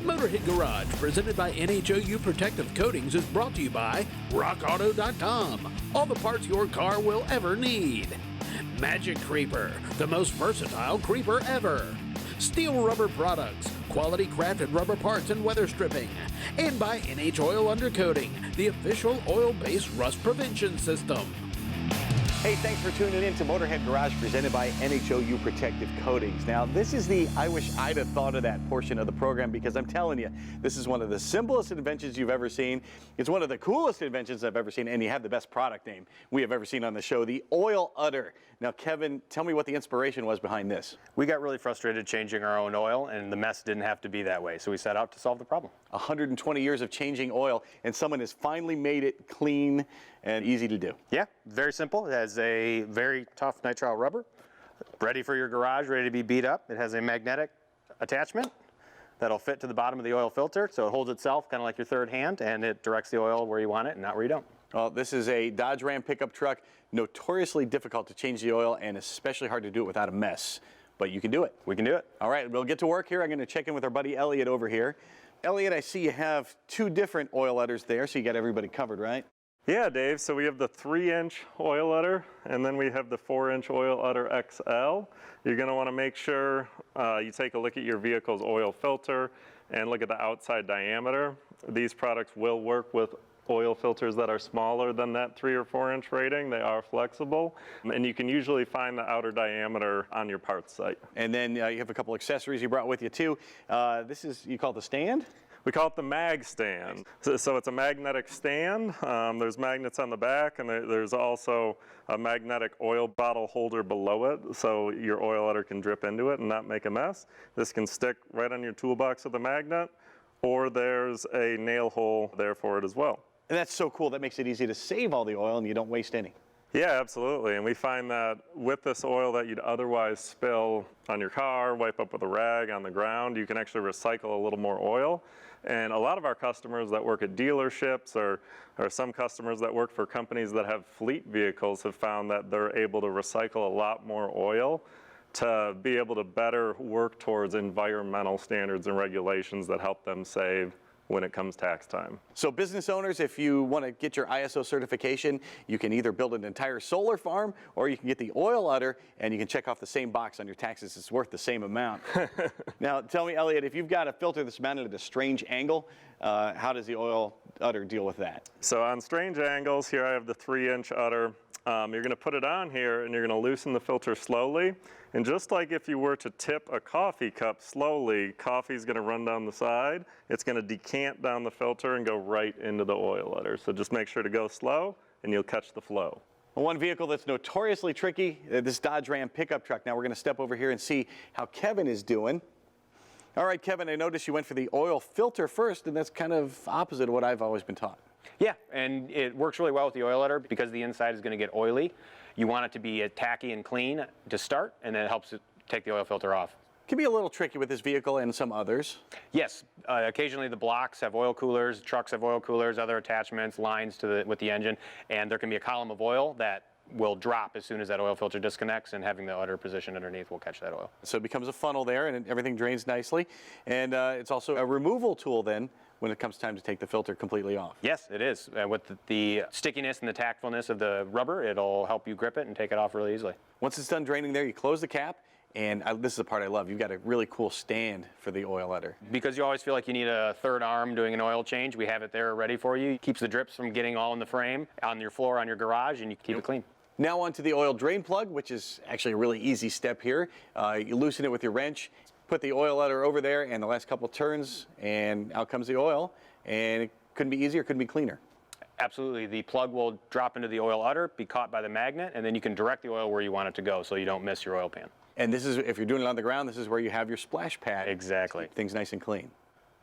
Motorhead Garage, presented by NHOU Protective Coatings, is brought to you by RockAuto.com. All the parts your car will ever need. Magic Creeper, the most versatile creeper ever. Steel Rubber Products, quality crafted rubber parts and weather stripping. And by NHOU Undercoating, the official oil-based rust prevention system. Hey, thanks for tuning in to Motorhead Garage, presented by NHOU Protective Coatings. Now, this is the I wish I'd have thought of that portion of the program, because I'm telling you, this is one of the simplest inventions you've ever seen. It's one of the coolest inventions I've ever seen, and you have the best product name we have ever seen on the show, the OilUdder. Now, Kevin, tell me what the inspiration was behind this. We got really frustrated changing our own oil, and the mess didn't have to be that way, so we set out to solve the problem. 120 years of changing oil, and someone has finally made it clean and easy to do. Yeah, very simple. It has a very tough nitrile rubber, ready for your garage, ready to be beat up. It has a magnetic attachment that'll fit to the bottom of the oil filter, so it holds itself kind of like your third hand, and it directs the oil where you want it and not where you don't. Well, this is a Dodge Ram pickup truck, notoriously difficult to change the oil and especially hard to do it without a mess. But you can do it. We can do it. All right, we'll get to work here. I'm going to check in with our buddy Elliot over here. Elliot, I see you have two different OilUdders there, so you got everybody covered, right? Yeah, Dave, so we have the 3-inch OilUdder, and then we have the 4-inch OilUdder XL. You're going to want to make sure you take a look at your vehicle's oil filter and look at the outside diameter. These products will work with oil filters that are smaller than that 3 or 4-inch rating. They are flexible, and you can usually find the outer diameter on your parts site. And then you have a couple accessories you brought with you too. This is, you call it the stand? We call it the mag stand. So it's a magnetic stand. There's magnets on the back, and there's also a magnetic oil bottle holder below it, so your OilUdder can drip into it and not make a mess. This can stick right on your toolbox with a magnet, or there's a nail hole there for it as well. And that's so cool. That makes it easy to save all the oil and you don't waste any. Yeah, absolutely. And we find that with this oil that you'd otherwise spill on your car, wipe up with a rag on the ground, you can actually recycle a little more oil. And a lot of our customers that work at dealerships or some customers that work for companies that have fleet vehicles have found that they're able to recycle a lot more oil to be able to better work towards environmental standards and regulations that help them save when it comes tax time. So business owners, if you want to get your ISO certification, you can either build an entire solar farm or you can get the OilUdder and you can check off the same box on your taxes. It's worth the same amount. Now tell me, Elliot, if you've got a filter that's mounted at a strange angle, how does the OilUdder deal with that? So on strange angles, here I have the 3-inch udder. You're going to put it on here and you're going to loosen the filter slowly. And just like if you were to tip a coffee cup slowly, coffee's going to run down the side. It's going to decant down the filter and go right into the OilUdder. So just make sure to go slow and you'll catch the flow. Well, one vehicle that's notoriously tricky, this Dodge Ram pickup truck. Now we're going to step over here and see how Kevin is doing. All right, Kevin, I noticed you went for the oil filter first, and that's kind of opposite of what I've always been taught. Yeah, and it works really well with the OilUdder because the inside is going to get oily. You want it to be tacky and clean to start, and then it helps it take the oil filter off. Can be a little tricky with this vehicle and some others. Yes, occasionally the blocks have oil coolers, trucks have oil coolers, other attachments, lines to with the engine, and there can be a column of oil that will drop as soon as that oil filter disconnects, and having the udder position underneath will catch that oil. So it becomes a funnel there, and everything drains nicely. And it's also a removal tool then when it comes time to take the filter completely off. Yes, it is. With the stickiness and the tactfulness of the rubber, it'll help you grip it and take it off really easily. Once it's done draining there, you close the cap, and this is the part I love. You've got a really cool stand for the OilUdder. Because you always feel like you need a third arm doing an oil change, we have it there ready for you. It keeps the drips from getting all in the frame, on your floor, on your garage, and you keep it clean. Now onto the oil drain plug, which is actually a really easy step here. You loosen it with your wrench, put the OilUdder over there, and the last couple turns, and out comes the oil. And it couldn't be easier, couldn't be cleaner. Absolutely. The plug will drop into the OilUdder, be caught by the magnet, and then you can direct the oil where you want it to go so you don't miss your oil pan. And this is, if you're doing it on the ground, this is where you have your splash pad. Exactly. To keep things nice and clean.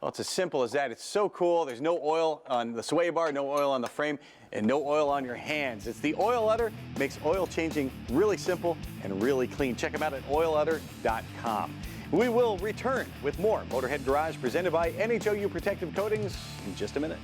Well, it's as simple as that. It's so cool. There's no oil on the sway bar, no oil on the frame, and no oil on your hands. It's the OilUdder. Makes oil changing really simple and really clean. Check them out at OilUdder.com. We will return with more Motorhead Garage presented by NHOU Protective Coatings in just a minute.